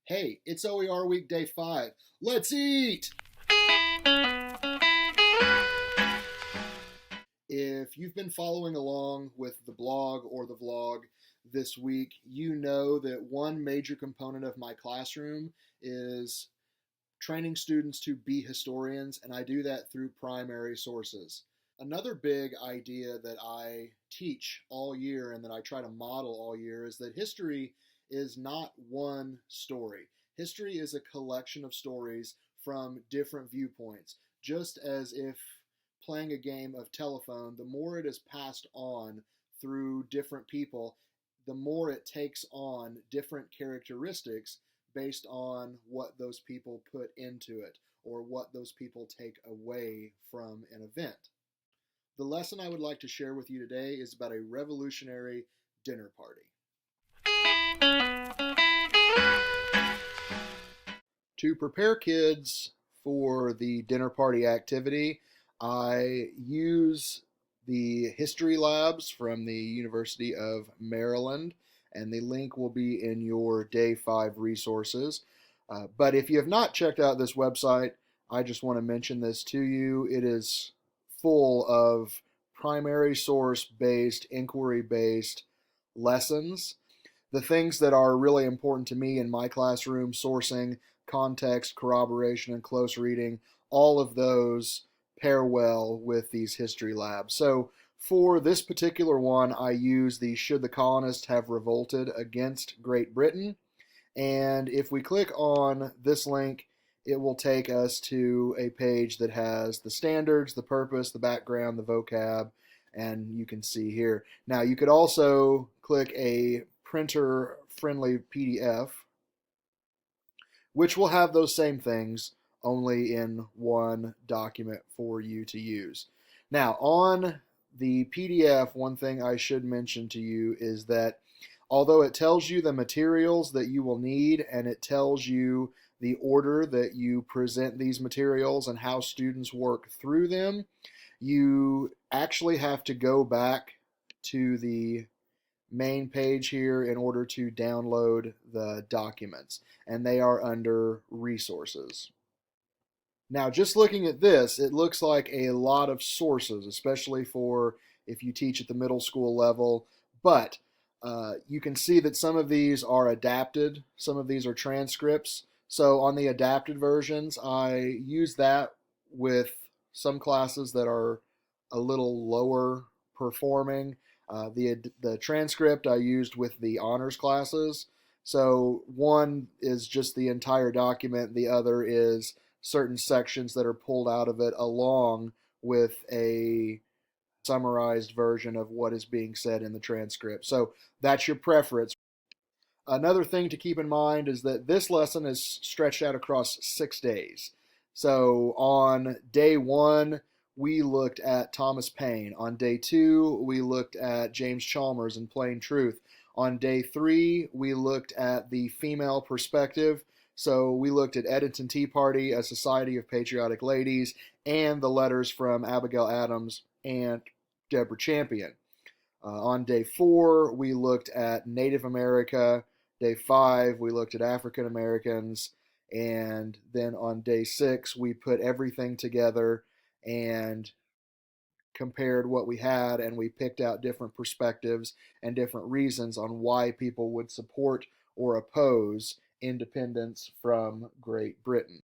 Hey, it's OER week day 5. Let's eat! If you've been following along with the blog or the vlog this week, you know that one major component of my classroom is training students to be historians, and I do that through primary sources. Another big idea that I teach all year and that I try to model all year is that history is not one story. History is a collection of stories from different viewpoints, just as if playing a game of telephone, the more it is passed on through different people, the more it takes on different characteristics based on what those people put into it or what those people take away from an event. The lesson I would like to share with you today is about a revolutionary dinner party. To prepare kids for the dinner party activity, I use the history labs from the University of Maryland, and the link will be in your Day 5 resources. But if you have not checked out this website, I just want to mention this to you. It is full of primary source-based, inquiry-based lessons. The things that are really important to me in my classroom, sourcing, context, corroboration, and close reading, all of those pair well with these history labs. So for this particular one, I use the Should the Colonists Have Revolted Against Great Britain? And if we click on this link, it will take us to a page that has the standards, the purpose, the background, the vocab, and you can see here. Now you could also click a printer-friendly PDF, which will have those same things, only in one document for you to use. Now, on the PDF, one thing I should mention to you is that although it tells you the materials that you will need and it tells you the order that you present these materials and how students work through them, you actually have to go back to the main page here in order to download the documents, and they are under resources. Now, just looking at this, it looks like a lot of sources, especially for if you teach at the middle school level, but you can see that some of these are adapted, some of these are transcripts. So on the adapted versions, I use that with some classes that are a little lower performing. The transcript I used with the honors classes. So one is just the entire document, the other is certain sections that are pulled out of it along with a summarized version of what is being said in the transcript. So that's your preference. Another thing to keep in mind is that this lesson is stretched out across 6 days. So on day 1, we looked at Thomas Paine. On day 2, we looked at James Chalmers and Plain Truth. On day 3, we looked at the female perspective. So we looked at Edenton Tea Party, A Society of Patriotic Ladies, and the letters from Abigail Adams and Deborah Champion. On day 4, we looked at Native America. Day 5, we looked at African Americans. And then on day 6, we put everything together and compared what we had, and we picked out different perspectives and different reasons on why people would support or oppose independence from Great Britain.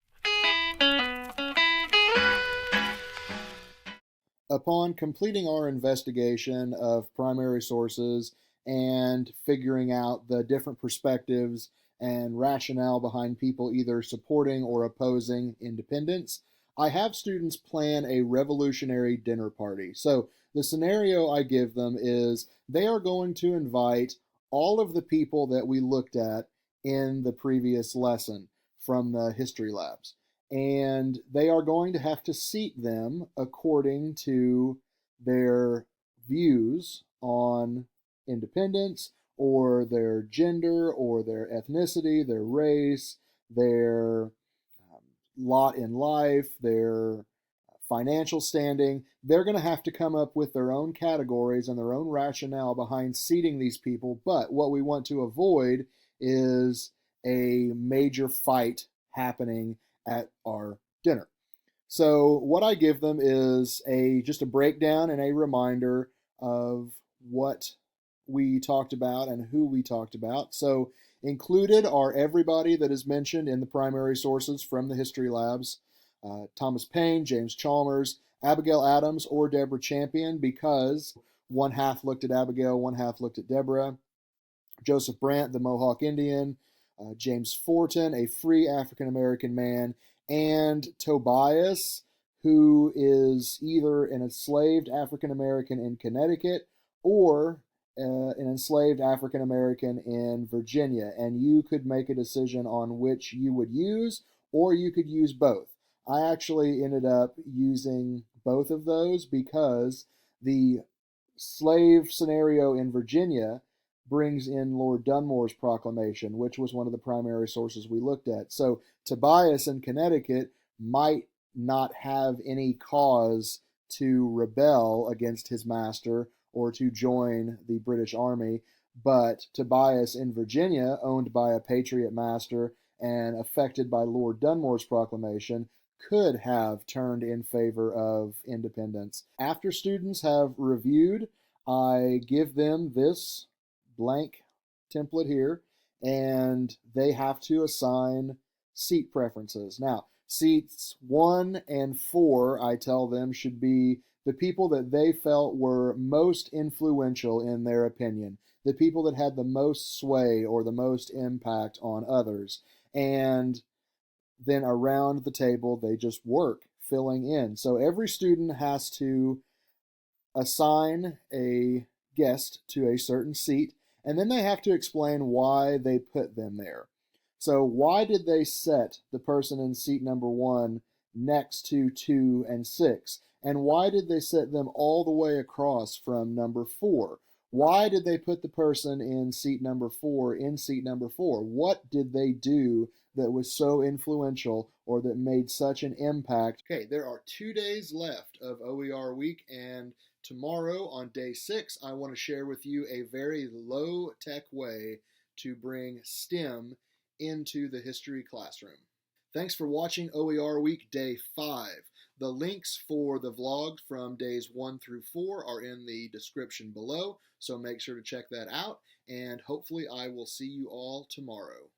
Upon completing our investigation of primary sources and figuring out the different perspectives and rationale behind people either supporting or opposing independence, I have students plan a revolutionary dinner party. So the scenario I give them is they are going to invite all of the people that we looked at in the previous lesson from the history labs. And they are going to have to seat them according to their views on independence or their gender or their ethnicity, their race, their lot in life, their financial standing. They're going to have to come up with their own categories and their own rationale behind seating these people. But what we want to avoid is a major fight happening at our dinner. So what I give them is just a breakdown and a reminder of what we talked about and who we talked about. So included are everybody that is mentioned in the primary sources from the history labs: Thomas Paine, James Chalmers, Abigail Adams, or Deborah Champion, because one half looked at Abigail, one half looked at Deborah. Joseph Brant, the Mohawk Indian, James Forten, a free African American man, and Tobias, who is either an enslaved African American in Connecticut or an enslaved African American in Virginia. And you could make a decision on which you would use, or you could use both. I actually ended up using both of those because the slave scenario in Virginia brings in Lord Dunmore's proclamation, which was one of the primary sources we looked at. So Tobias in Connecticut might not have any cause to rebel against his master or to join the British Army, but Tobias in Virginia, owned by a patriot master and affected by Lord Dunmore's proclamation, could have turned in favor of independence. After students have reviewed, I give them this blank template here, and they have to assign seat preferences. Now, seats 1 and 4, I tell them, should be the people that they felt were most influential in their opinion, the people that had the most sway or the most impact on others. And then around the table, they just work filling in. So every student has to assign a guest to a certain seat, and then they have to explain why they put them there. So why did they set the person in seat number 1 next to 2 and 6? And why did they set them all the way across from number 4? Why did they put the person in seat number 4 in seat number 4? What did they do that was so influential or that made such an impact? Okay, there are 2 days left of OER week, and tomorrow on day 6, I want to share with you a very low-tech way to bring STEM into the history classroom. Thanks for watching OER week day 5. The links for the vlog from days 1 through 4 are in the description below, so make sure to check that out, and hopefully I will see you all tomorrow.